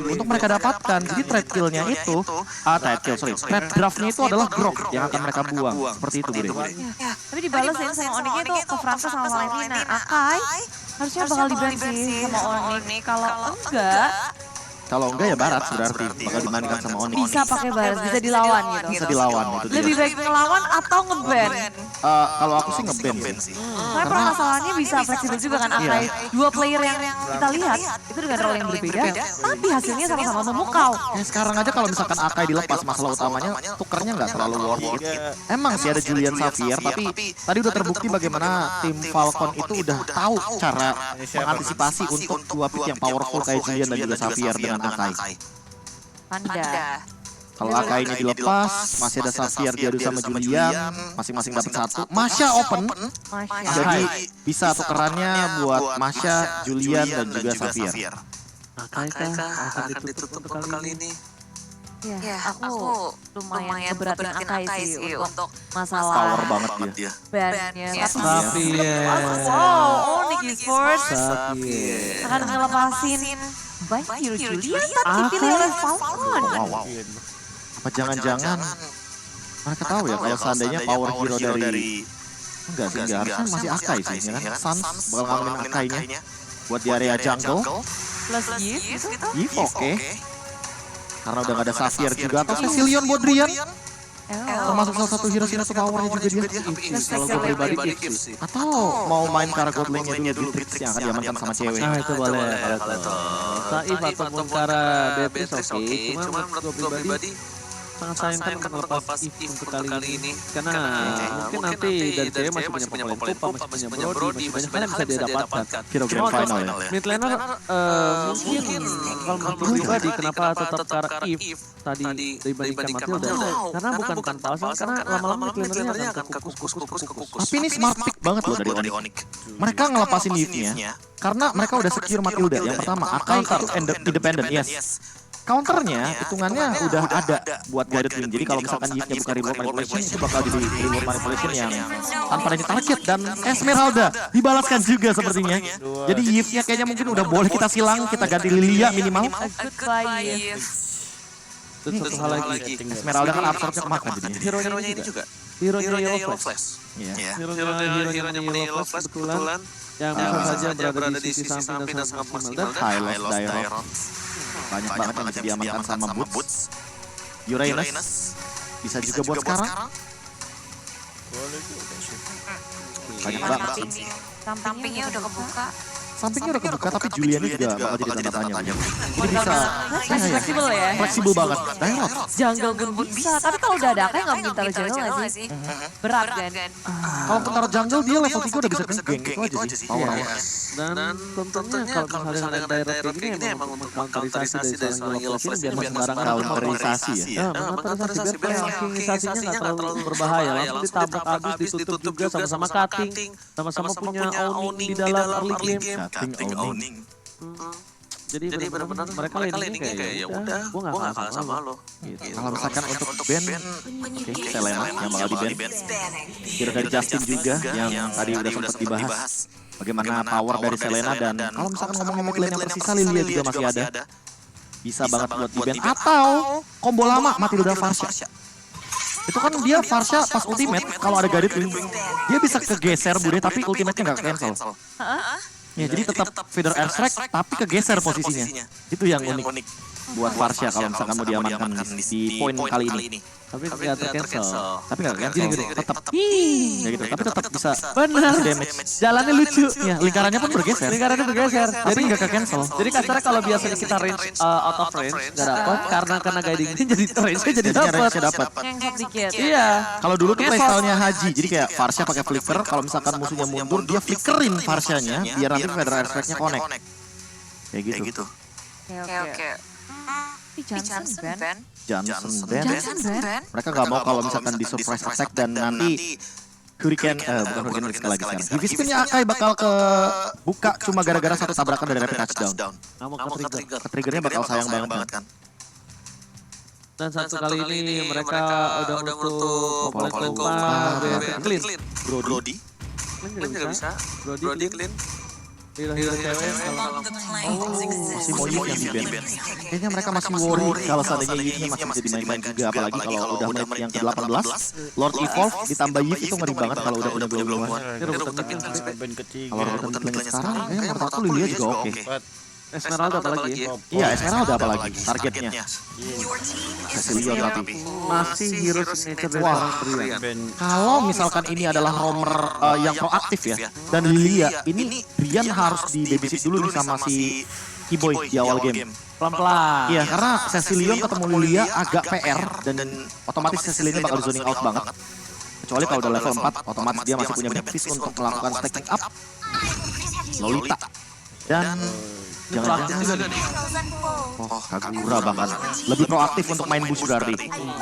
untuk mereka dapatkan. Jadi trade kill-nya itu, trade draft-nya itu adalah grok yang akan mereka buang. Seperti itu, Bude. Ya, tapi dibalesin sama Oniknya itu ke Franco sama Valentina. Akai harusnya bakal di-ban sih sama Onik. Kalau Kalau enggak ya Barat berarti bakal dimainkan sama Onyx. bisa pakai balas, bisa dilawan gitu. Bisa dilawan itu dia. Lebih baik ngelawan atau nge-ban? Kalau aku sih nge-ban sih. Soalnya permasalahannya bisa fleksibel juga kan Akai. Dua player yang kita lihat itu dengan role yang berbeda, tapi hasilnya sama-sama memukau. Ya sekarang aja kalau misalkan Akai dilepas masalah utamanya tukernya nggak terlalu worth it. Emang sih ada Julian Xavier, tapi tadi udah terbukti bagaimana tim Falcon itu udah tahu cara mengantisipasi untuk dua pick yang powerful kayak Julian dan juga Xavier dengan Akai. Panda. Kalau Akai-nya dilepas, masih ada Xavier diadu sama Julian, masing-masing dapat satu. Masya open, jadi bisa tukerannya buat Masya, Julian dan juga Xavier. Akai akan ditutup untuk kali ini. Ya, aku lumayan keberatin Akai sih untuk masalah Power banget dia. ban-nya. Xavier. Wow, Onyx Esports Xavier. akan ngelepasin baik hero Julian tapi dipilih oleh Falcon. Wow. Apa jangan-jangan mereka tahu ya kalau seandainya power hero dari enggak sih, enggak harusnya masih Akai sih ya kan. Sans bakal ngalamin Akai-nya buat di area jungle. Plus gift gitu. If oke. Karena udah gak ada Xavier juga atau Cecilion buat Brian. Termasuk salah satu hero signature powernya juga dia. Kalau gue pribadi If sih. Atau mau main Kara Godling-nya dulu Beatrix yang akan diamankan sama cewek. Nah itu boleh kalau itu. Saif ataupun Kara Beatrice oke. Cuma menurut gue pribadi sangat sayangkan untuk melepas If untuk kali ini. Karena mungkin nanti dari cewek masih punya pemain Kupa, masih punya Brody, masih banyak hal yang bisa dia dapatkan. Hero Grand Final ya. Mid laner mungkin kalau menurut gue pribadi kenapa tetap Kara If tadi dibandingkan Matilda. Karena bukan tanpa alasan, karena lama-lama mid lanernya akan kukus. Tapi ini smart pick banget loh dari Onyx. Mereka ngelepasin Eve-nya karena mereka udah secure Matilda. Yang pertama, Akai itu independent, yes. Counternya, hitungannya udah ada buat guided win. Jadi kalau misalkan Eve-nya bukan reward manipulation, itu bakal jadi reward manipulation yang tanpa ada target. Dan Esmeralda dibalaskan juga sepertinya. Jadi Eve-nya kayaknya mungkin udah boleh kita silang, kita ganti Lilia minimal. Goodbye. Terus satu hal lagi, Esmeralda kan absorbnya kemakan jadinya. Hero-nya ini juga. hero-nya Yellow Yellow Flash. Flash. Iya. Hero-nya Yellow Flash kebetulan yang bisa saja berada di sisi samping dan sangat maksimal. High Lost Dairot. Banyak banget yang bisa diamankan sama Boots. Uranus bisa juga buat sekarang. Banyak banget sih. Sampingnya udah kebuka. Sampingnya udah kebuka tapi Juliannya juga bakal jadi tanda tanya. Jadi bisa Fleksibel ya. fleksibel banget. Dairot. Jungle pun bisa. Tapi kalau udah ada Akai nggak mungkin taruh jungle nggak sih? Berat kan? Kalau taruh jungle dia level 3 udah bisa nge-gank itu aja sih. Power. Dan tentunya kalau misalnya dengan daerah kayak gini emang untuk counterisasi dari seorang Yellow Flash biar masih sembarangan Counterisasi ya. Counterisasi biar rankingisasinya nggak terlalu berbahaya. Langsung ditabrak habis, ditutup juga sama-sama cutting. Sama-sama punya owning di dalam early game. Cutting owning. Jadi benar-benar mereka lainnya kayak ya udah, gue nggak kalah sama lo. Kalau misalkan untuk band, oke, Selena yang bakal di band. Hero dari Justin juga yang tadi udah sempat dibahas. Bagaimana power dari Selena dan kalau misalkan ngomongin mid lane yang tersisa, Lilia juga masih ada. Bisa banget buat di band atau combo lama Matilda Varsha. Itu kan dia Varsha pas ultimate kalau ada guided win, dia bisa kegeser Bude tapi ultimate-nya nggak cancel. Ya jadi tetap feeder airstrike tapi kegeser posisinya. Itu yang unik buat Varsha kalau misalkan mau diamankan di poin kali ini. Tapi nggak tercancel. Tapi nggak cancel, tetap. Ya gitu, tapi tetap bisa Benar. damage. Jalannya lucu. Ya, lingkarannya pun bergeser. Lingkarannya bergeser. Jadi nggak ke cancel. Jadi kasarnya kalau biasanya kita range out of range nggak dapat karena guiding ini jadi range-nya jadi dapat. Yang sedikit. Iya. Kalau dulu tuh playstyle-nya Haji, jadi kayak Varsha pakai flicker, kalau misalkan musuhnya mundur, dia flickerin Varshanya biar nanti feather airstrike-nya connect. Kayak gitu. Oke. Johnson ban. Johnson ban. Mereka nggak mau kalau misalkan di surprise attack dan nanti Hurricane, bukan Hurricane sekali lagi sekarang. Heavy spin-nya Akai bakal ke buka cuma gara-gara satu tabrakan dari rapid touchdown. Nggak mau ke trigger. Ke-triggernya bakal sayang banget kan. Dan satu kali ini mereka udah untuk Polenko, clean. Brody Clean juga bisa. Brody clean. Hero-hero cewek kalau Masih mau Yip yang di band. Kayaknya mereka masih worry kalau seandainya Yipnya masih bisa dimainkan juga. Apalagi kalau udah menit yang ke-18. Lord Evolve ditambah Yip itu ngeri banget kalau udah punya global. Kalau rebutan Blink sekarang, kayaknya menurut aku Lilia juga oke. Esmeralda apalagi ya. Iya, Esmeralda apalagi targetnya. Cecilion tapi. Masih hero signature dari Wah. seorang Brian. Kalau misalkan ini adalah roamer yang proaktif ya, dan Lilia, ini Brian harus di babysit dulu nih sama si Keyboy di awal game. Pelan-pelan. Iya, karena Cecilion ketemu Lilia agak PR dan otomatis Cecilion bakal zoning out banget. Kecuali kalau udah level 4, otomatis dia masih punya backpiece untuk melakukan stacking up Lolita. Dan jangan-jangan Kagura bahkan lebih proaktif untuk main bush berarti.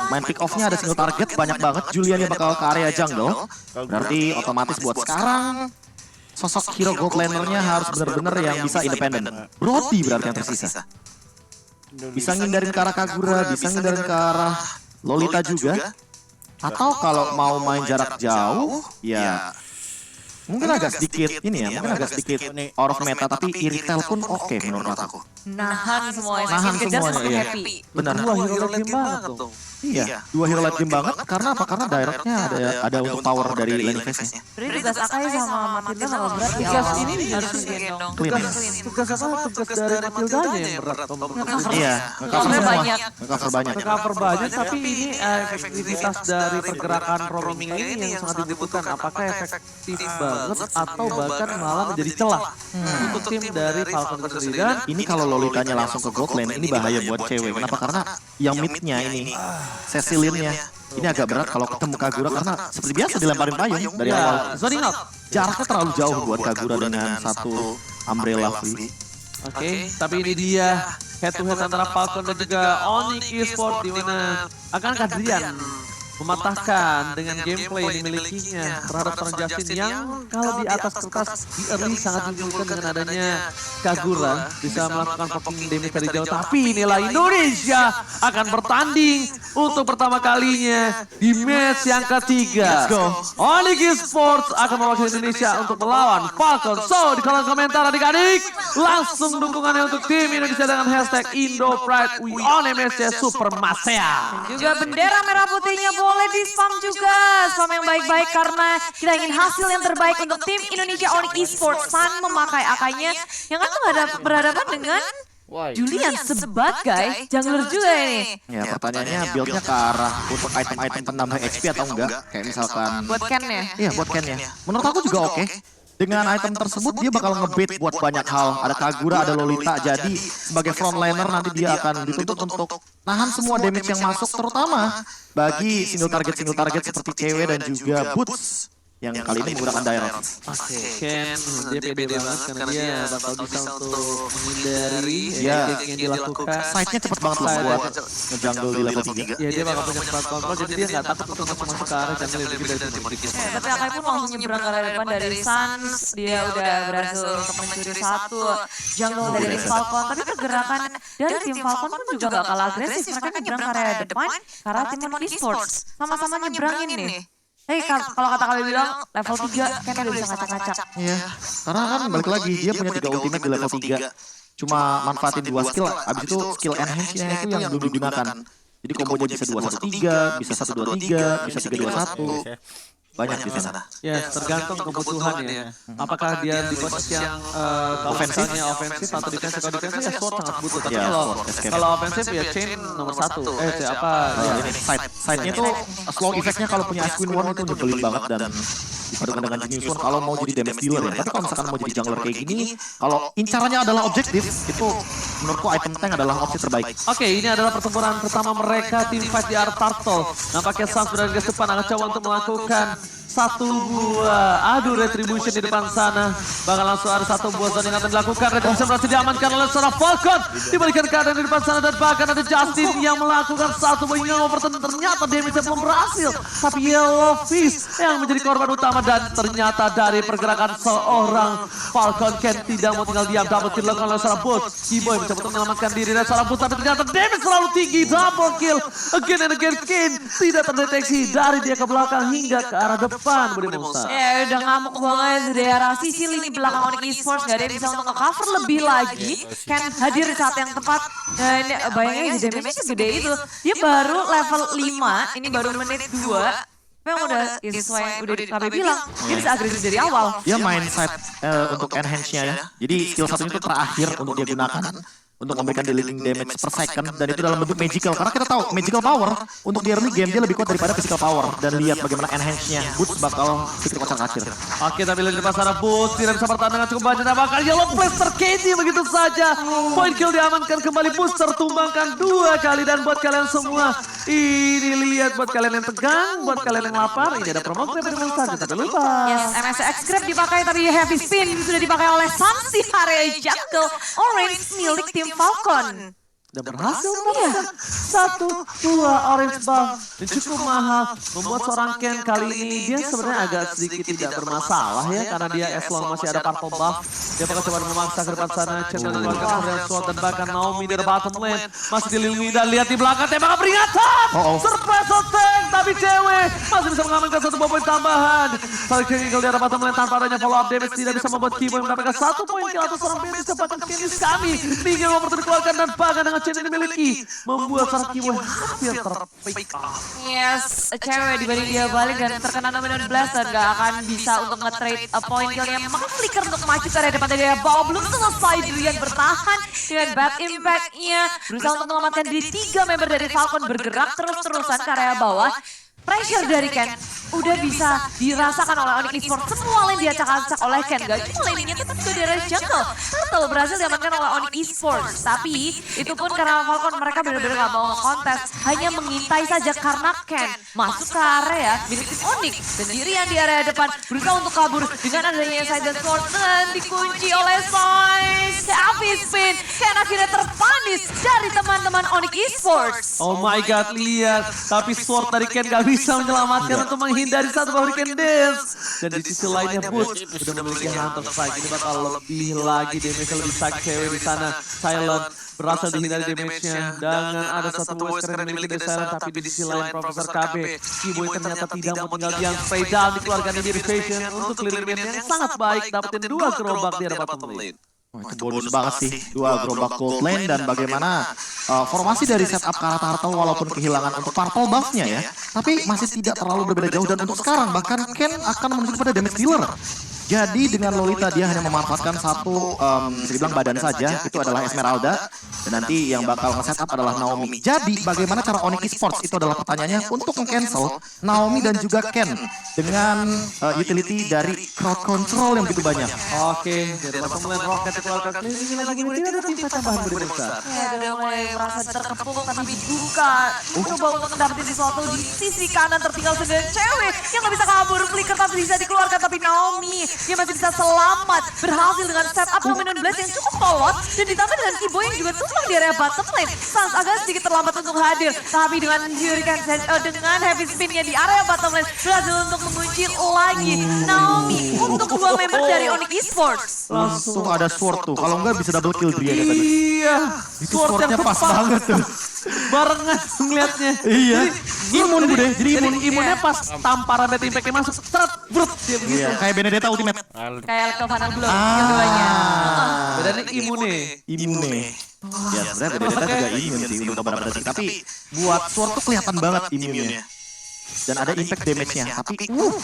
Main pick off-nya ada single target banyak banget. Juliannya bakal ke area jungle. Berarti otomatis buat sekarang sosok hero gold laner-nya harus benar-benar yang bisa independen. Brody berarti yang tersisa. Bisa ngindarin ke arah Kagura, bisa ngindarin ke arah Lolita juga. Atau kalau mau main jarak jauh, ya mungkin agak sedikit ini ya, mungkin agak sedikit out of meta, tapi Iritel pun oke menurut aku. Nahan semuanya, Nahan kejar semuanya, sampai iya. happy. Benar. Dua hero late game banget dong. Iya, dua hero late game banget. Karena apa? Karena directnya ada untuk power dari lane phase-nya. Berarti tugas Akai sama Matilda bakal berat di Tugas awal. ini harus gendong. Clean. Tugas apa? Tugas dari Matildanya yang berat. Iya, nge-cover Covernya semua. banyak. Nge-cover banyak. Cover banyak, tapi ini efektivitas dari pergerakan roaming ini yang sangat dibutuhkan. Apakah efektif banget atau bahkan malah menjadi celah untuk tim dari Falcon itu sendiri. Dan Ini kalau Lolitanya langsung ke gold lane, ini bahaya buat cewek. Kenapa? Karena yang mid-nya ini, Cecilion-nya, ini agak berat kalau ketemu Kagura karena seperti biasa dilemparin payung dari awal. zoning out. Jaraknya terlalu jauh buat Kagura dengan satu umbrella free. Oke, tapi ini dia head to head antara Falcon dan juga Onyx Esports di mana akankah Drian mematahkan dengan gameplay yang dimilikinya terhadap seorang Justin yang kalau di atas kertas di early sangat diuntungkan dengan adanya Kagura bisa melakukan poking damage dari jauh, tapi inilah Indonesia akan bertanding untuk pertama kalinya di match yang ketiga. Let's go. Onyx Esports akan mewakili Indonesia untuk melawan Falcon. So di kolom komentar adik-adik langsung dukungannya untuk tim Indonesia dengan hashtag IndoPride We On MSC Supermasea. Juga bendera merah putihnya boleh di spam juga. Spam yang baik-baik karena kita ingin hasil yang terbaik untuk tim Indonesia Onyx Esports. San memakai akainya yang kan berhadapan dengan Julian sebagai jungler juga ini. Ya, pertanyaannya build-nya ke arah untuk item-item penambah XP atau enggak? Kayak misalkan, Buat Ken ya. iya buat Ken-nya. Menurut aku juga oke. Dengan item tersebut dia bakal nge-bait buat banyak hal. Ada Kagura, ada Lolita. Jadi sebagai frontliner nanti dia akan dituntut untuk nahan semua damage yang masuk. Terutama bagi single target seperti cewek dan juga Boots. Yang kali ini menggunakan direct. Ken dia pede banget karena dia bakal bisa untuk menghindari Iya. yang dilakukan. Side-nya cepet banget loh buat nge-jungle di level 3. Ya dia bakal punya tempat kontrol jadi dia nggak takut untuk masuk ke arah jungle yang lebih dari Timur Dikis. Tapi Akai pun langsung nyebrang ke arah depan dari Suns. Dia udah berhasil untuk mencuri satu jungle dari Falcon. Tapi pergerakan dari tim Falcon pun juga gak kalah agresif. Mereka nyebrang ke area depan karena tim Onyx Esports sama-sama nyebrangin nih. Tapi kalau kata kalian bilang level 3 kan udah bisa ngacak-ngacak. Iya, karena kan balik lagi dia punya 3 ultimate di level 3. Cuma manfaatin 2 skill, abis itu skill enhance-nya itu yang belum digunakan. Jadi kombonya bisa 2-1-3, bisa 1-2-3, bisa 3-2-1. Banyak di sana. Ya tergantung kebutuhannya. Apakah dia di posisi yang Ofensif? ofensif atau defensif? Kalau defensif ya sword sangat butuh. Tapi Ya, kalau sword, escape. kalau ofensif ya chain nomor 1. Ini side-nya tuh slow effect-nya kalau punya Ice Queen Worm itu nyebelin banget dan dipadukan dengan Genius One kalau mau jadi damage dealer ya. Tapi kalau misalkan mau jadi jungler kayak gini, kalau incarannya adalah objektif, itu menurutku item tank adalah opsi terbaik. Oke, ini adalah pertempuran pertama mereka tim fight di area turtle. Nampaknya Sans berada di depan akan coba untuk melakukan satu buah adu retribution di depan sana. Bakal langsung ada satu buah zone yang akan dilakukan. Retribution berhasil diamankan oleh seorang Falcon. Diberikan keadaan di depan sana dan bahkan ada Justin yang melakukan satu buah yang overturn. Ternyata damage belum berhasil. Tapi Yellow Fist yang menjadi korban utama dan ternyata dari pergerakan seorang Falcon Ken tidak mau tinggal diam. Double kill dilakukan oleh seorang Bot. Keyboy mencoba untuk menyelamatkan diri dari seorang Bot. Tapi ternyata damage terlalu tinggi. Double kill again and again. Ken tidak terdeteksi dari dia ke belakang hingga ke arah depan. fun Budi Musa. Ya udah ngamuk banget di daerah sisi lini belakang Onyx Esports. Gak ada yang bisa untuk nge-cover lebih lagi. Ken hadir di saat yang tepat. Dan bayangin damage-nya segede itu. Dia baru level 5. Ini baru menit 2. Memang udah sesuai yang udah KB bilang. Dia bisa agresif dari awal. Dia main side untuk enhance-nya ya. Jadi skill satunya itu terakhir untuk dia gunakan. Untuk memberikan dealing damage per second. Dan itu dalam bentuk magical. Karena kita tahu magical power untuk di early game dia lebih kuat daripada physical power. Dan lihat bagaimana enhance-nya. Boots bakal sedikit kocak-kacir. Oke, tapi lihat di pasar Boots tidak bisa bertahan dengan cukup banyak. Dan bakal yellow flash terkeji begitu saja. Point kill diamankan kembali. Boots tertumbangkan 2 kali. Dan buat kalian semua, ini lihat buat kalian yang tegang, buat kalian yang lapar, ini ada promo grab dari Monster. Jangan lupa. Yes, MSX grab dipakai tapi heavy spin sudah dipakai oleh Sansi area Jackal Orange milik tim Falcon. Dan berhasil mendapatkan 1-2 orange buff. Dan cukup mahal. Membuat seorang Ken kali ini dia sebenarnya agak sedikit tidak bermasalah ya. Karena dia as long masih ada purple buff. Dia bakal coba memaksa ke depan sana. Channel mengeluarkan Korean Sword dan bahkan Naomi dari bottom lane. Masih dilindungi dan lihat di belakang tembakan peringatan. Surprise attack tapi cewek masih bisa mengamankan 1 poin tambahan. Saling kill di arah bottom lane tanpa adanya follow up damage. Tidak bisa membuat Kiboy mendapatkan 1 poin kill atau seorang Betis cepatkan finish kami. Tinggal nomor dikeluarkan dan bahkan dengan channel dimiliki. Membuat seorang Kiboy hampir terpick off. Yes, cewek dibanding dia balik dan terkena Dominant Blast dan gak akan bisa untuk nge-trade point killnya. Maka flicker untuk maju ke area depan dari dia bawa belum selesai Drian bertahan dengan bad impact-nya. Berusaha untuk menyelamatkan diri 3 member dari Falcon bergerak terus-terusan ke area bawah. Pressure dari Ken udah bisa dirasakan oleh Onyx Esports. Semua lane diacak-acak oleh Ken. Gak cuma lane-nya tapi juga dari Jungle. Turtle berhasil diamankan oleh Onyx Esports. Tapi itu pun karena Falcon mereka benar-benar gak mau nge-kontes. Hanya mengintai saja karena Ken masuk ke area milik tim Onyx. Sendirian di area depan berusaha untuk kabur dengan adanya Silent Sword. Dan dikunci oleh Soiz. Heavy spin. Ken akhirnya terpanis dari teman-teman Onyx Esports. Oh my god, lihat. Tapi sword dari Ken gak bisa menyelamatkan untuk menghindari 1 Hurricane Dance. Dan di sisi lainnya Boots sudah memiliki Hunter Strike. Ini bakal lebih lagi damage-nya lebih sakit cewek di sana. Silent berhasil dihindari damage-nya dengan ada 1 voice karena dimiliki dari Silent. Tapi di sisi lain Profesor KB, Kiboy ternyata tidak mau tinggal diam. Spray down dikeluarkan dari Vision untuk clear yang sangat baik. Dapetin 2 gerobak di arah bottom lane. Itu bonus banget sih, 2 gerobak gold lane dan bagaimana formasi dari setup Kara Turtle walaupun kehilangan untuk purple buff-nya ya. Tapi masih tidak terlalu berbeda jauh dan untuk sekarang bahkan Ken akan menuju kepada damage dealer. Jadi dengan Lolita dia hanya memanfaatkan satu bisa dibilang badan saja, itu adalah Esmeralda. Dan nanti yang bakal nge-setup adalah Naomi. Jadi bagaimana cara Onyx Esports itu adalah pertanyaannya untuk meng-cancel Naomi dan juga Ken dengan utility dari crowd control yang begitu banyak. Oke, dari bottom lane Rocket dikeluarkan. Ini lagi tidak ada tim tambahan Budi Musa. Ya udah mulai merasa terkepung tapi dibuka. Coba untuk mendapatkan sesuatu di sisi kanan tertinggal sendiri cewek yang gak bisa kabur. Flicker tapi bisa dikeluarkan tapi Naomi dia masih bisa selamat. Berhasil dengan setup Dominant Blast yang cukup kolot dan ditambah dengan Kiboy yang juga tumbang di area bottom lane. Sans agak sedikit terlambat untuk hadir. Tapi dengan Hurricane dengan heavy spin-nya di area bottom lane berhasil untuk mengunci lagi Naomi untuk 2 member dari Onyx Esports. Langsung ada sword tuh, kalau enggak bisa double kill dia tadi. Iya, Itu swordnya pas banget tuh. barengan ngeliatnya. Iya, imun bude, jadi imun. Imunnya pas tamparan Bad Impact-nya masuk, seret, brut, dia begitu. Iya, kayak Benedetta Ultimate. Kayak Kelvana Blow keduanya. Bedanya imunnya. Imune. Ya sebenarnya Benedetta juga imun sih untuk beberapa detik. Tapi buat sword tuh kelihatan banget imunnya. Dan ada impact damage-nya. Tapi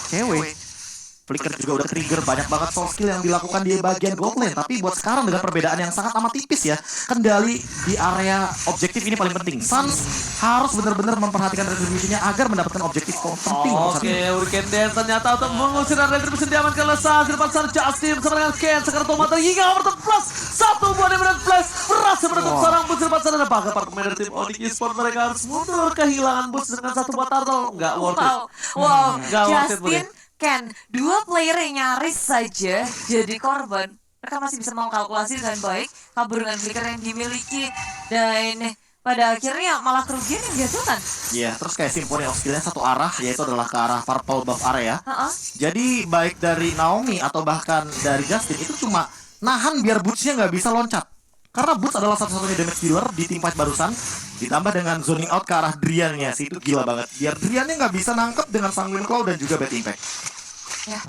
cewek. Flicker juga udah trigger banyak banget soft skill yang dilakukan di bagian gold lane. Tapi buat sekarang dengan perbedaan yang sangat amat tipis ya, kendali di area objektif ini paling penting. Sans harus benar-benar memperhatikan retribution-nya agar mendapatkan objektif penting. Oke, Hurricane Dance ternyata untuk mengusir retribution diamankan lesah di depan sana Justin bersama dengan Ken. Sekarang Tomater hingga overtop plus 1 buah Dominant Blast berhasil menutup seorang boots di depan sana. Dan bahkan para pemain dari tim Onyx Esports mereka harus mundur kehilangan boots dengan 1 buah turtle. Nggak worth it. Wow, Nggak worth it, Justin, Ken, 2 player yang nyaris saja jadi korban. Mereka masih bisa mengkalkulasi dengan baik kabur dengan flicker yang dimiliki. Dan pada akhirnya malah kerugian yang dijatuhkan. Iya, terus kayak Symphony of Skill-nya satu arah, yaitu adalah ke arah purple buff area. Jadi baik dari Naomi atau bahkan dari Justin itu cuma nahan biar boots-nya nggak bisa loncat. Karena Boots adalah satu-satunya damage dealer di tim fight barusan. Ditambah dengan zoning out ke arah Drian-nya sih, itu gila banget. Biar Drian-nya nggak bisa nangkep dengan Sanguine Claw dan juga Bad Impact. Ya,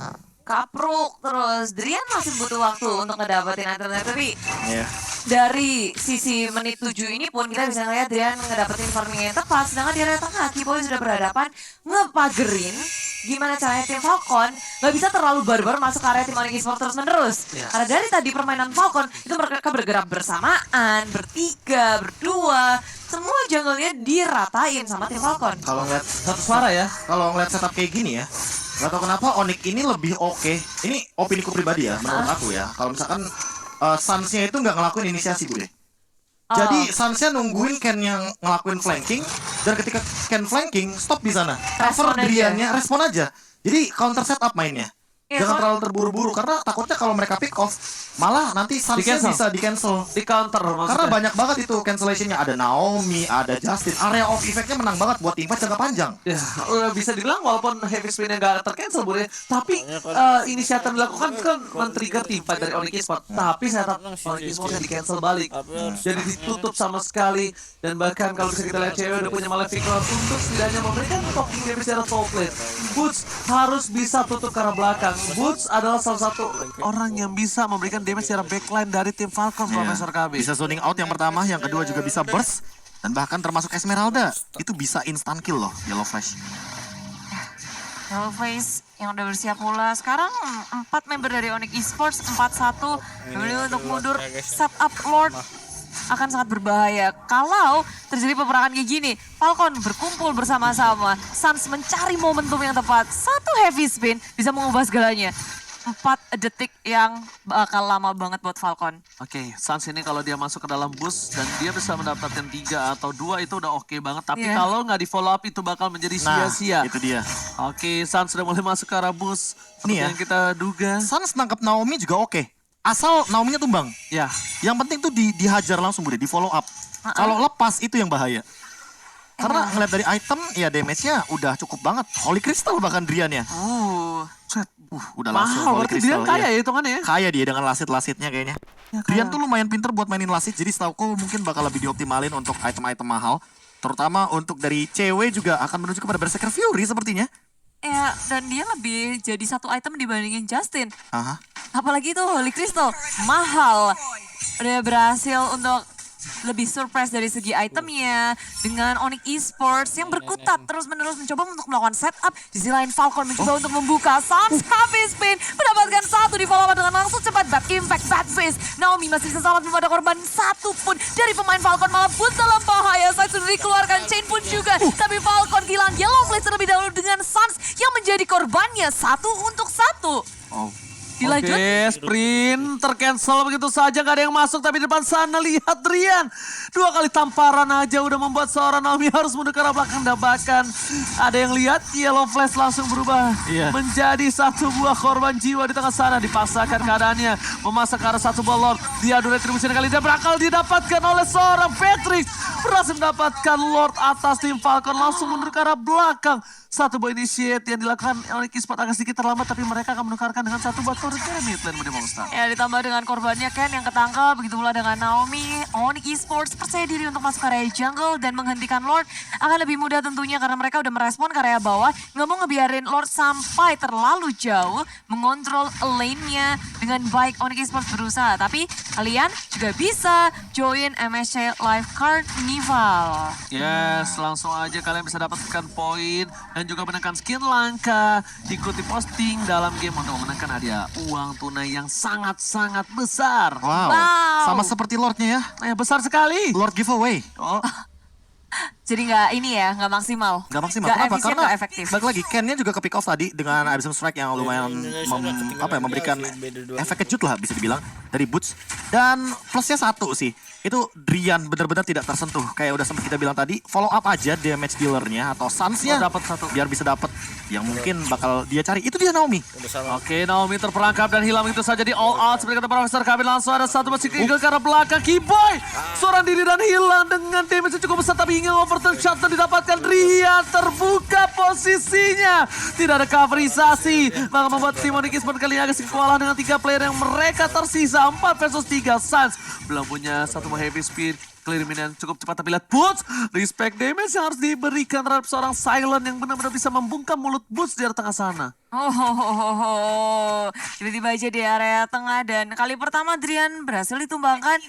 kapruk terus. Drian masih butuh waktu untuk ngedapetin internet, tapi Iya. dari sisi menit 7 ini pun kita bisa ngeliat Drian ngedapetin farming yang tepat. Sedangkan di area tengah, Kiboy sudah berhadapan ngepagerin gimana caranya tim Falcon gak bisa terlalu barbar masuk ke area tim Onyx Esports terus menerus. Karena dari tadi permainan Falcon itu mereka bergerak bersamaan, bertiga, berdua. Semua jungle-nya diratain sama tim Falcon. Kalau ngeliat Satu suara ya. kalau ngeliat setup kayak gini ya, nggak tahu kenapa Onyx ini lebih oke. Ini opiniku pribadi ya, menurut aku ya. Kalau misalkan Suns-nya itu nggak ngelakuin inisiasi gue. Jadi Suns-nya nungguin Ken yang ngelakuin flanking, dan ketika Ken flanking, stop di sana. Respon Cover aja. Drian-nya, respon aja. Jadi counter setup mainnya. Iya, Jangan soal- terlalu terburu-buru, karena takutnya kalau mereka pick off, malah nanti Suns-nya Di-cancel. bisa di-cancel. Di counter maksudnya. Karena banyak banget itu cancellationnya. Ada Naomi, ada Justin. Area of effect-nya menang banget buat tim fight jangka panjang. Ya, udah bisa dibilang walaupun heavy spin-nya gak tercancel boleh, tapi inisiatif dilakukan kan men-trigger team fight dari Onyx Esports. Tapi setup Onyx Esports yang di-cancel balik. Jadi ditutup sama sekali. Dan bahkan kalau bisa kita lihat cewek udah punya Maleficor untuk setidaknya memberikan talking damage secara top lane. Boots harus bisa tutup ke arah belakang. Boots adalah salah satu orang yang bisa memberikan damage secara backline dari tim Falcon, Profesor KB. Bisa zoning out yang pertama, yang kedua juga bisa burst. Dan bahkan termasuk Esmeralda. Itu bisa instant kill loh, Yellow Flash. Face yang udah bersiap pula. Sekarang 4 member dari Onyx Esports, 4-1. Memilih untuk mundur, setup Lord akan sangat berbahaya. Kalau terjadi peperangan kayak gini, Falcon berkumpul bersama-sama. Suns mencari momentum yang tepat. Satu heavy spin bisa mengubah segalanya. 4 detik yang bakal lama banget buat Falcon. Oke, Suns ini kalau dia masuk ke dalam boost dan dia bisa mendapatkan 3 atau 2 itu udah oke banget. Tapi Iya. kalau nggak di follow up itu bakal menjadi Nah, sia-sia. itu dia. Oke, Suns sudah mulai masuk ke arah boost. Seperti Nih ya. yang kita duga. Suns nangkep Naomi juga oke. Asal Naominya tumbang. Ya, Yang penting tuh dihajar langsung, Bude, di follow up. Kalau lepas itu yang bahaya. Karena ngeliat dari item, ya damage-nya udah cukup banget. Holy Crystal bahkan Drian ya. set. Udah langsung Mahal, Holy berarti dia Crystal. kaya iya. ya hitungannya ya. Kaya dia dengan lasit-lasitnya kayaknya. Ya, Drian kaya. tuh lumayan pinter buat mainin lasit, jadi setauku mungkin bakal lebih dioptimalin untuk item-item mahal. Terutama untuk dari cewek juga akan menuju kepada Berserker Fury sepertinya. Ya, dan dia lebih jadi satu item dibandingin Justin. Aha. Apalagi itu Holy Crystal, mahal. Udah berhasil untuk lebih surprise dari segi itemnya dengan Onyx Esports yang berkutat terus-menerus mencoba untuk melakukan setup. Di sisi lain Falcon mencoba untuk membuka. Suns habis spin, mendapatkan satu di follow up dengan langsung cepat. Bad impact, bad face. Naomi masih bisa selamat, belum ada korban satu pun dari pemain Falcon. Malah pun dalam bahaya saat sudah dikeluarkan chain pun juga. Tapi Falcon kehilangan Yellow Flash terlebih dahulu dengan Suns yang menjadi korbannya 1-1. Oh. Dilanjut. Oke, sprint tercancel begitu saja, gak ada yang masuk. Tapi di depan sana lihat Drian. 2 kali tamparan aja udah membuat seorang Naomi harus mundur ke arah belakang. Dan bahkan ada yang lihat Yellow Flash langsung berubah Iya. menjadi satu buah korban jiwa di tengah sana. Dipaksakan keadaannya, memasak ke arah satu buah Lord. Diadu retribusi kali dia berakal didapatkan oleh seorang Patrick. Berhasil mendapatkan Lord atas tim Falcon, langsung mundur ke arah belakang. Satu buah initiate yang dilakukan oleh Esports agak sedikit terlambat, tapi mereka akan menukarkan dengan satu buah turret dari mid lane Mudi Monster. Ya, ditambah dengan korbannya Ken yang ketangkap, begitu pula dengan Naomi. Onyx Esports percaya diri untuk masuk ke area jungle dan menghentikan Lord akan lebih mudah tentunya karena mereka udah merespon ke area bawah. Nggak mau ngebiarin Lord sampai terlalu jauh, mengontrol lane-nya dengan baik. Onyx Esports berusaha, tapi kalian juga bisa join MSC Live Carnival. Yes, langsung aja kalian bisa dapatkan poin dan juga menekan skin langka. Ikuti posting dalam game untuk memenangkan hadiah uang tunai yang sangat-sangat besar. Wow. Wow. Sama seperti Lordnya ya. Besar sekali. Lord giveaway. Oh, Jadi nggak ini ya, nggak maksimal. Gak maksimal. Nggak Kenapa? efisien, Karena nggak efektif. balik lagi Ken-nya juga ke pick off tadi dengan Abyssal Strike yang lumayan memberikan efek kejut lah bisa dibilang dari Boots. Dan plusnya satu sih, itu Drian benar-benar tidak tersentuh. Kayak udah sempat kita bilang tadi, follow up aja damage dealernya atau Suns-nya dapat satu. biar bisa dapat yang mungkin bakal dia cari. Itu dia Naomi. Oke, Naomi terperangkap dan hilang itu saja di all out. Seperti kata Profesor Kabin, langsung ada satu masih ke arah belakang. Kiboy seorang diri dan hilang dengan damage yang cukup besar, tapi ingin overturn shot dan didapatkan Drian. Terbuka posisinya. Tidak ada coverisasi. Maka membuat tim Onyx Esports kali ini agak sedikit kewalahan dengan 3 player yang mereka tersisa. 4 versus 3 Suns. Belum punya satu heavy speed. clear minion cukup cepat, tapi lihat Boots. Respect damage yang harus diberikan terhadap seorang Silent yang benar-benar bisa membungkam mulut Boots di area tengah sana. Tiba-tiba aja di area tengah dan kali pertama Drian berhasil ditumbangkan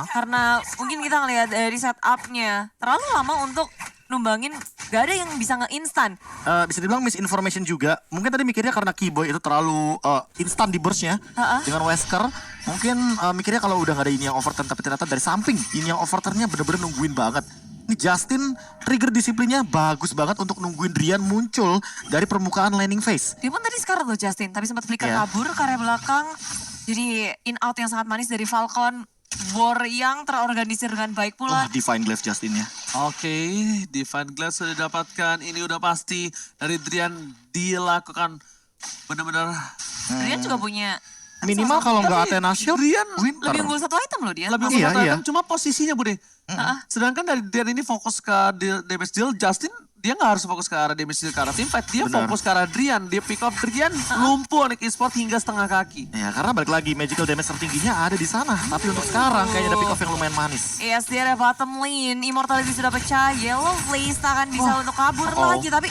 karena mungkin kita ngelihat dari setupnya terlalu lama untuk numbangin, gak ada yang bisa nge-instan. Bisa dibilang misinformation juga. Mungkin tadi mikirnya karena Keyboy itu terlalu instan di burstnya dengan Wesker. Mungkin mikirnya kalau udah gak ada ini yang overturn, tapi ternyata dari samping ini yang overturnnya bener-bener nungguin banget. Ini Justin trigger disiplinnya bagus banget untuk nungguin Drian muncul dari permukaan landing phase. Dia pun tadi sekarat loh Justin, tapi sempat flicker Iya. kabur ke area belakang. Jadi in out yang sangat manis dari Falcon. War yang terorganisir dengan baik pula. Divine Glaive Justinnya. Oke, Divine Glass sudah didapatkan. Ini udah pasti dari Drian dilakukan benar-benar Drian juga punya Minimal kalau nggak Athena Shield, Drian Winter. lebih unggul satu item loh dia. lebih Iya, unggul iya. cuma posisinya Bude. Sedangkan dari Drian ini fokus ke damage deal, Justin dia nggak harus fokus ke arah damage deal, ke arah teamfight. Dia Benar. fokus ke arah Drian, dia pick up Drian, lumpuh Onyx Esports hingga setengah kaki. Ya karena balik lagi magical damage tertingginya ada di sana. Tapi untuk sekarang kayaknya ada pick off yang lumayan manis. Yes, di area bottom lane, Immortality sudah pecah, Yellow Blaze akan bisa untuk kabur lagi, tapi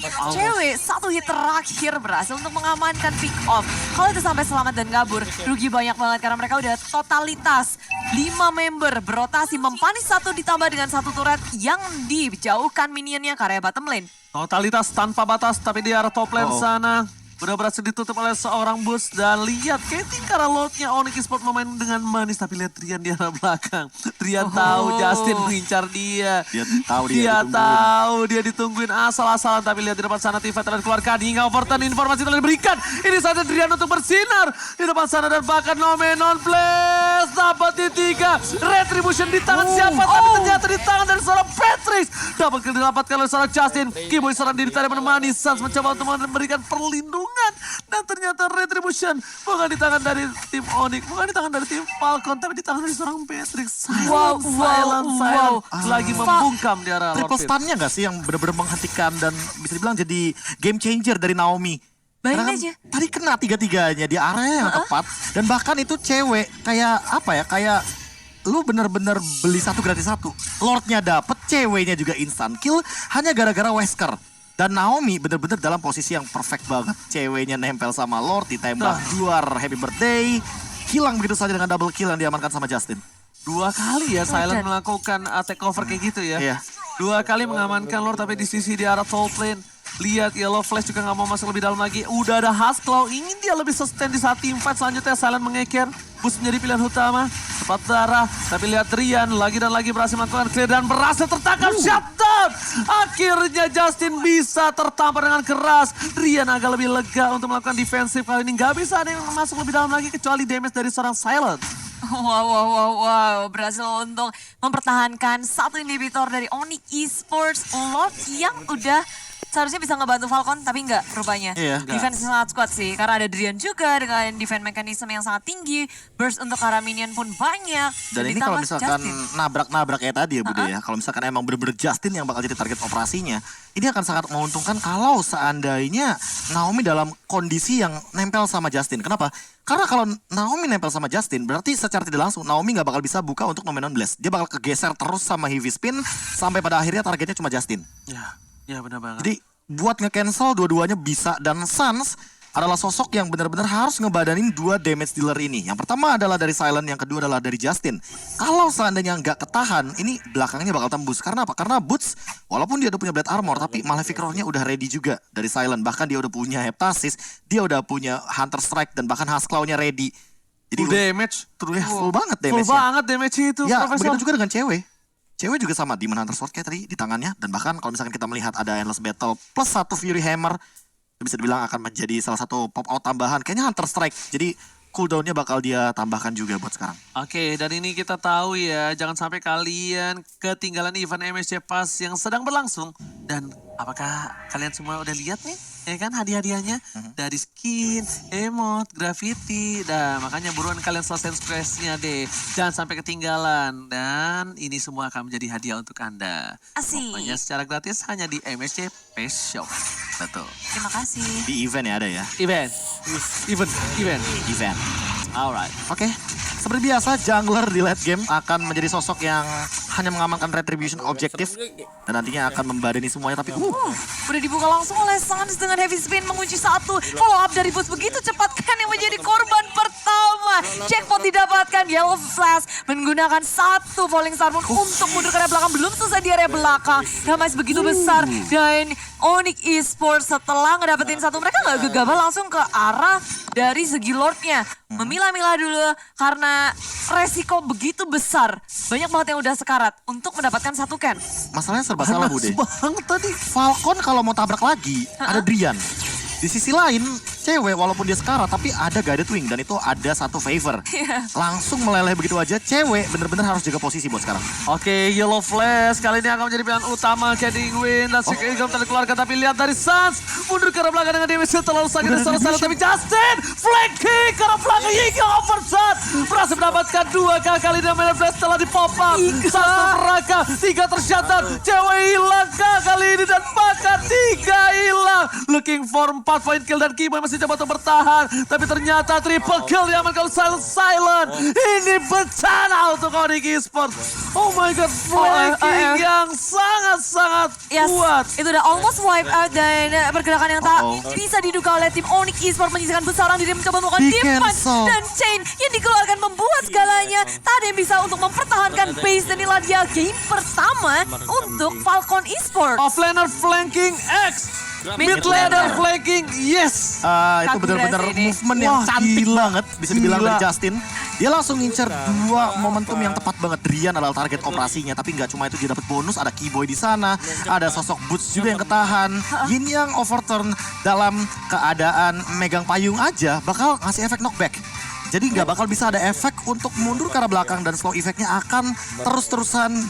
cewek satu hit terakhir berhasil untuk mengamankan pick off. Kalau itu sampai selamat dan kabur, rugi banyak banget karena mereka udah totalitas 5 member berotasi mempanis satu ditambah dengan satu turret yang dijauhkan minionnya ke area bottom lane. Totalitas tanpa batas, tapi di arah top lane sana udah berhasil ditutup oleh seorang bus. Dan lihat Katie karena loadnya Onyx Esports memain dengan manis, tapi lihat Drian di arah belakang. Drian tahu Justin mengincar dia. Dia tahu Dia ditungguin. tahu dia ditungguin asal-asalan, tapi lihat di depan sana Tifa telah dikeluarkan hingga overturn, informasi telah diberikan. Ini saja Drian untuk bersinar di depan sana dan bahkan non Blaze dapat di 3. Retribution di tangan siapa? Tapi ternyata di tangan dari seorang Patrick. Dapat didapatkan oleh seorang Justin. Keyboy serang diri tadi menemani Sans mencoba untuk memberikan perlindungan. Dan ternyata Retribution bukan di tangan dari tim Onyx, bukan di tangan dari tim Falcon, tapi di tangan dari seorang Patrick. Silent. Lagi membungkam di arah Triple Lord Pit. stun-nya nggak sih yang benar-benar menghentikan dan bisa dibilang jadi game changer dari Naomi. Bayangin Karena kan aja. tadi kena tiga-tiganya di area yang tepat. Dan bahkan itu cewek kayak apa ya, kayak lu bener-bener beli satu gratis satu. Lordnya dapet, ceweknya juga instant kill hanya gara-gara Wesker. Dan Naomi bener-bener dalam posisi yang perfect banget. Ceweknya nempel sama Lord, ditembak duar happy birthday. Hilang begitu saja dengan double kill yang diamankan sama Justin. 2 kali ya Silent melakukan takeover kayak gitu ya. Iya. 2 kali mengamankan Lord, tapi di sisi di arah top lane. Lihat Yellow Flash juga nggak mau masuk lebih dalam lagi. Udah ada Husklaw, ingin dia lebih sustain di saat team fight. Selanjutnya Silent mengeker. Bus menjadi pilihan utama. Tepat darah. Tapi lihat Rian lagi dan lagi berhasil melakukan clear dan berhasil tertangkap. Shutdown. Akhirnya Justin bisa tertampar dengan keras. Rian agak lebih lega untuk melakukan defensif kali ini. Nggak bisa ada yang masuk lebih dalam lagi kecuali damage dari seorang Silent. Wow. Berhasil untuk mempertahankan satu inhibitor dari Onyx Esports. Lord yang udah seharusnya bisa ngebantu Falcon, tapi enggak rupanya. Iya. Defense sangat kuat sih, karena ada Drian juga dengan defense mechanism yang sangat tinggi. Burst untuk arah minion pun banyak. Dan ini kalau ditambah misalkan Justin. nabrak-nabrak kayak tadi ya Bude ya. Kalau misalkan emang bener-bener Justin yang bakal jadi target operasinya. Ini akan sangat menguntungkan kalau seandainya Naomi dalam kondisi yang nempel sama Justin. Kenapa? Karena kalau Naomi nempel sama Justin, berarti secara tidak langsung Naomi nggak bakal bisa buka untuk Nomenon Blast. Dia bakal kegeser terus sama Heavy Spin sampai pada akhirnya targetnya cuma Justin. Ya benar banget. Jadi buat nge-cancel dua-duanya bisa, dan Sans adalah sosok yang benar-benar harus ngebadanin 2 damage dealer ini. Yang pertama adalah dari Silent, yang kedua adalah dari Justin. Kalau seandainya nggak ketahan, ini belakangnya bakal tembus. Karena apa? Karena Boots, walaupun dia udah punya Blade Armor, tapi Malefic Roar-nya udah ready juga dari Silent. Bahkan dia udah punya Heptasis, dia udah punya Hunter Strike, dan bahkan Husklaw-nya ready. Jadi Full damage. full banget Full damage-nya. banget damage itu, Ya, Profesor. begitu juga dengan cewek. Cewek juga sama, Demon Hunter Sword kayak tadi di tangannya. Dan bahkan kalau misalkan kita melihat ada Endless Battle plus 1 Fury Hammer, bisa dibilang akan menjadi salah satu pop out tambahan. Kayaknya Hunter Strike, jadi cooldown-nya bakal dia tambahkan juga buat sekarang. Oke, dan ini kita tahu ya, jangan sampai kalian ketinggalan event MSC Pass yang sedang berlangsung. Dan apakah kalian semua udah lihat nih? Ya kan hadiah-hadiahnya dari skin, emote, graffiti. Dan makanya buruan kalian selesaiin quest-nya deh. Jangan sampai ketinggalan. Dan ini semua akan menjadi hadiah untuk Anda. Asik. Pokoknya secara gratis hanya di MSC Pass Shop. Betul. Terima kasih. Di event ya ada ya? Event. Event. Event. Alright. Oke, seperti biasa jungler di late game akan menjadi sosok yang hanya mengamankan retribution objektif dan nantinya akan membadani semuanya tapi Udah dibuka langsung oleh Sans dengan heavy spin mengunci satu. Follow up dari boost begitu cepat kan yang menjadi korban pertama. Jackpot didapatkan, Yellow Flash menggunakan satu Falling Star Moon untuk mundur ke area belakang. Belum selesai di area belakang. Damage begitu besar dan Onyx Esports setelah ngedapetin satu, mereka nggak gegabah langsung ke arah dari segi Lordnya. Memilah-milah dulu karena resiko begitu besar. Banyak banget yang udah sekarat untuk mendapatkan satu can. masalahnya serba salah Bude. banget tadi. Falcon kalau mau tabrak lagi ada Drian. Di sisi lain, cewek walaupun dia sekarat tapi ada guided wing dan itu ada satu favor. Langsung meleleh begitu aja, cewek bener-bener harus jaga posisi buat sekarang. Oke, Yellow Flash kali ini akan menjadi pilihan utama Candy Win dan Secret Income terkeluarkan, tapi lihat dari Sans mundur ke arah belakang dengan damage terlalu sakit dan salah tapi Justin flanking ke arah belakang hingga overshot berhasil mendapatkan 2K kali ini Melee Flash telah di pop up. Sans terperangkap, 3 tercatat, cewek hilang kali ini dan bahkan 3 hilang. Looking for 4 point kill dan Kimoy masih coba untuk bertahan, tapi ternyata triple kill diamankan Silent. Ini bencana untuk Onyx Esports. Oh my god, flanking yang sangat-sangat kuat. Itu udah almost wipe out dan pergerakan yang tak bisa diduga oleh tim Onyx Esports menyisakan besar orang diri mencoba melakukan Di deep punch cancel. dan chain yang dikeluarkan membuat segalanya tak ada yang bisa untuk mempertahankan base dan inilah dia game pertama untuk Falcon Esports. Offlaner flanking X. Mid laner flanking yes. Itu benar-benar ini. movement yang cantik banget bisa dibilang dari Justin. Dia langsung ngincer 2 momentum yang tepat banget. Drian adalah target operasinya, tapi nggak cuma itu, dia dapat bonus. Ada Keyboy di sana, ada sosok Boots juga yang ketahan. Yin yang overturn dalam keadaan megang payung aja bakal ngasih efek knockback. Jadi nggak bakal bisa ada efek untuk mundur ke arah belakang dan slow efeknya akan terus-terusan